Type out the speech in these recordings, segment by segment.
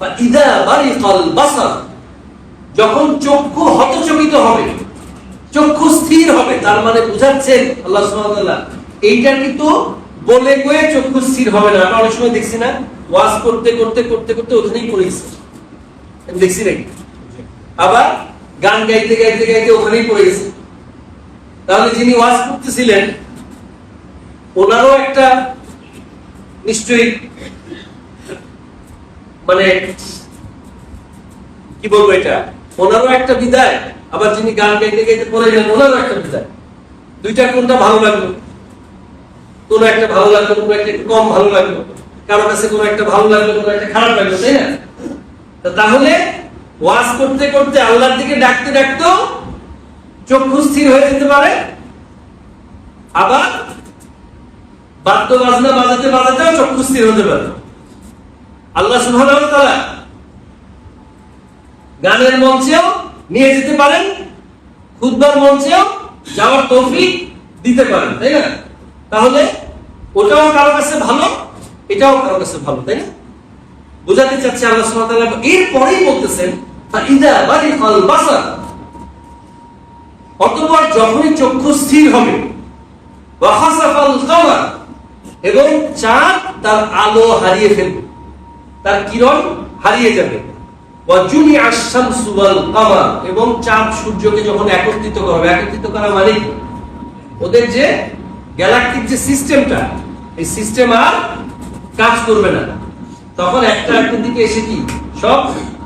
ফাইদা বারিকাল বাসার, যখন চক্ষু হতচকিত হবে, চক্ষু স্থির হবে, তার মানে বুঝাচ্ছেন আল্লাহ সুবহানাহু ওয়া তাআলা এইটা কিন্তু বলে কয়ে চক্ষু স্থির হবে না। আমরা অনেক সময় দেখছি না, ওয়াজ করতে করতে করতে করতে ওখানেই পড়ে গেছে, দেখছি নাকি? আবার গান গাইতে গাইতে গাইতে ওখানেই পড়ে গেছে। তাহলে যিনি ওয়াজ করতেছিলেন ওনারও একটা নিশ্চয়ই মানে কি বলবো, এটা ওনারও একটা বিদায়, আবার যিনি গান গাইতে গাইতে পড়ে গেলেন ওনারও একটা বিদায়। দুইটা কোনটা ভালো লাগলো? কোন একটা ভালো লাগলো, কোন একটা একটু কম ভালো লাগলো, কারো কাছে কোন একটা ভালো লাগলো, কোন একটা খারাপ লাগলো, তাই না? তাহলে ওয়াজ করতে করতে আল্লাহর দিকে ডাকতে ডাকতেও চক্ষু স্থির হয়ে যেতে পারে, আবার বাদ্য বাজনা বাজাতে বাজাতেও চক্ষু স্থির হতে পারে। আল্লাহ সুবহানাহু ওয়া তাআলা গানের মঞ্চেও নিয়ে যেতে পারেন, খুতবার মঞ্চেও যাওয়ার তৌফিক দিতে পারেন, তাই না? তাহলে ওটাও কারো কাছে ভালো, এটাও কারো কাছে ভালো, তাই না? বুঝাতে চাচ্ছে আল্লাহ সুবহানাহু ওয়া তাআলা এরপরেই বলতেছেন ফাইদা বারিকাল বাসার, অতঃপর যখনই চক্ষু স্থির হবে, ওয়া খাসাফাল কামার, এবং চাঁদ তার আলো হারিয়ে ফেলবে, তার কিরণ হারিয়ে যাবে, ওয়া জুমিআশ শামসু ওয়াল কামার, এবং চাঁদ সূর্যকে যখন একত্রিত করবে, একত্রিত করা মানে ওদের যে গ্যালাকটিক যে সিস্টেমটা, এই সিস্টেম আর কাজ করবে না, তখন একটা একটা দিকে এসে কি সব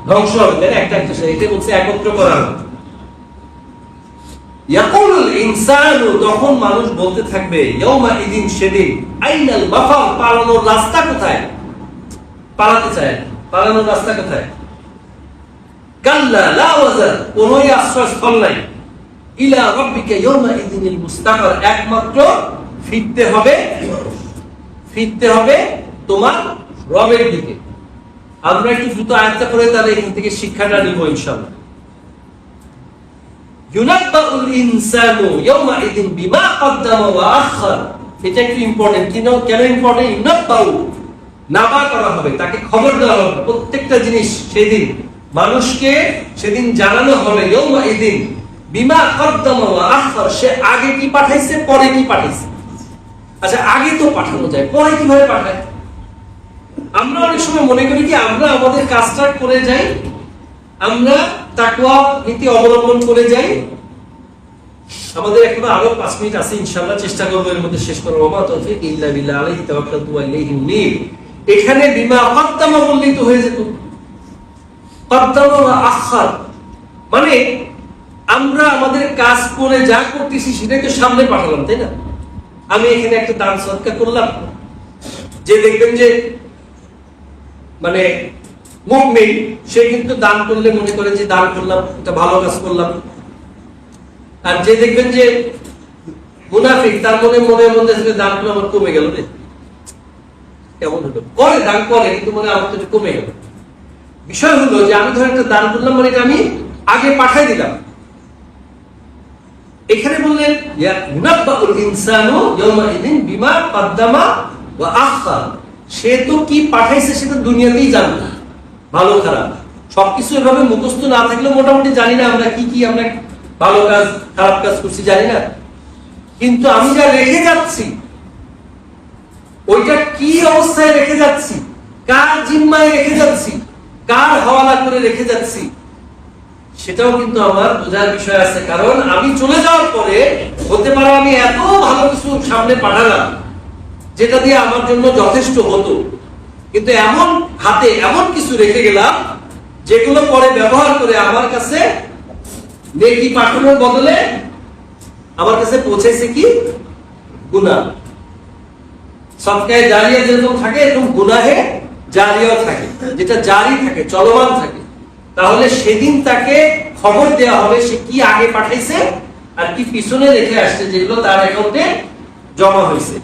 ধ্বংস হবে, তাই না? একটা একটা এটা বলছে একত্র করা। ইয়াকুলুল ইনসানু, তখন মানুষ বলতে থাকবে ইয়াউমা ইদিন, সেদিন, আইনাল মাফার, পালানোর রাস্তা কোথায়? পালাতে চায়, পালানোর রাস্তা কোথায়? কাল্লা লা ওয়াজার, কোনই আশ্রয়স্থল নাই, ইলা রাব্বিকা ইয়াউমা ইদিনিল মুস্তাকার, একমাত্র ফিরতে হবে, ফিরতে হবে তোমার রবের দিকে। আমরা একটু দ্রুত আয়াতটা পড়ে তাহলে এখান থেকে শিক্ষাটা নিব ইনশাআল্লাহ। ইউনাব্বাউল ইনসানু ইয়াউমা ইদিন বিমা কদ্দামা ওয়া আখার, এটা একটু ইম্পর্টেন্ট। কেন ইম্পর্টেন্ট? ইউনাব্বাউ, নাবা করা হবে, তাকে খবর দেওয়া হবে প্রত্যেকটা জিনিস। সেদিন মানুষকে সেদিন জানানো হবে ইয়াউমা ইদিন বিমা কদ্দামা ওয়া আখার, সে আগে কি পাঠাইছে, পরে কি পাঠাইছে। আচ্ছা, আগে তো পাঠানো যায়, পরে কিভাবে পাঠায়? আমরা অনেক সময় মনে করি কি আমরা আমাদের কাজটা করে যাই, আমরা তাকওয়া নীতি অবলম্বন করে যাই। আমাদের এখনো আরো 5 মিনিট আছে ইনশাআল্লাহ, চেষ্টা করব এর মধ্যে শেষ করব। ওয়া তাওফীক ইল্লা বিল্লাহ, আলাইহি তাওয়াক্কালতু ওয়া ইলাইহি উনীব। এখানে বিমা কদ্দামা বললেই তো হয়ে যেত, কদ্দামা ওয়া আখার মানে আমরা আমাদের কাজ করে যা করতেছি সেটাকে সামনে পাঠালাম, তাই না? আমি এখানে একটা দান সদকা করলাম, যে দেখবেন যে মানে মুমিন, সে কিন্তু দান করলে মনে করে যে দান করলাম, একটা ভালো কাজ করলাম। আর যে দেখবেন যে মুনাফিক, তার মনে মনে মনে দান করলে আমার কমে গেল রে, কেমন হলো, করে দান করে কিন্তু মনে আমার তো কমে গেল। বিষয় হলো যে আমি ধর একটা দান করলাম, মানে এটা আমি আগে পাঠাই দিলাম। এখানে বললেন ইউনাব্বাউল ইনসানু ইয়াউমা ইদিন বিমা কদ্দামা ওয়া আখার, সে তো কি পাঠাইছে সেটা দুনিয়াতেই জানবে, ভালো খারাপ সবকিছু এভাবে মুখস্থ না থাকলেও মোটামুটি জানি না আমরা কি কি, আমরা ভালো কাজ খারাপ কাজ করছি জানি না, কিন্তু আমি যা রেখে যাচ্ছি ওইটা কি অবস্থায় রেখে যাচ্ছি, কার জিম্মায় রেখে যাচ্ছি, কার হওয়ালা করে রেখে যাচ্ছি, সেটাও কিন্তু আমার বোঝার বিষয় আছে। কারণ আমি চলে যাওয়ার পরে হতে পারে আমি এত ভালো কিছু সামনে পাঠালাম যেটা দিয়ে আমার জন্য যথেষ্ট হতো, কিন্তু এমন হাতে এমন কিছু রেখে গেলাম যেগুলো পরে ব্যবহার করে আমার কাছে নেকি পাঠানোর বদলে আমার কাছে পৌঁছেছে কি গুনাহ। সদকায়ে জারিয়া যেরকম থাকে এরকম গুনাহে জারিয়াও থাকে, যেটা জারি থাকে, চলমান থাকে। তাহলে সেদিন তাকে খবর দেওয়া হবে সে কি আগে পাঠাইছে আর কি পিছনে রেখে আসছে, যেগুলো তার অ্যাকাউন্টে জমা হয়েছে।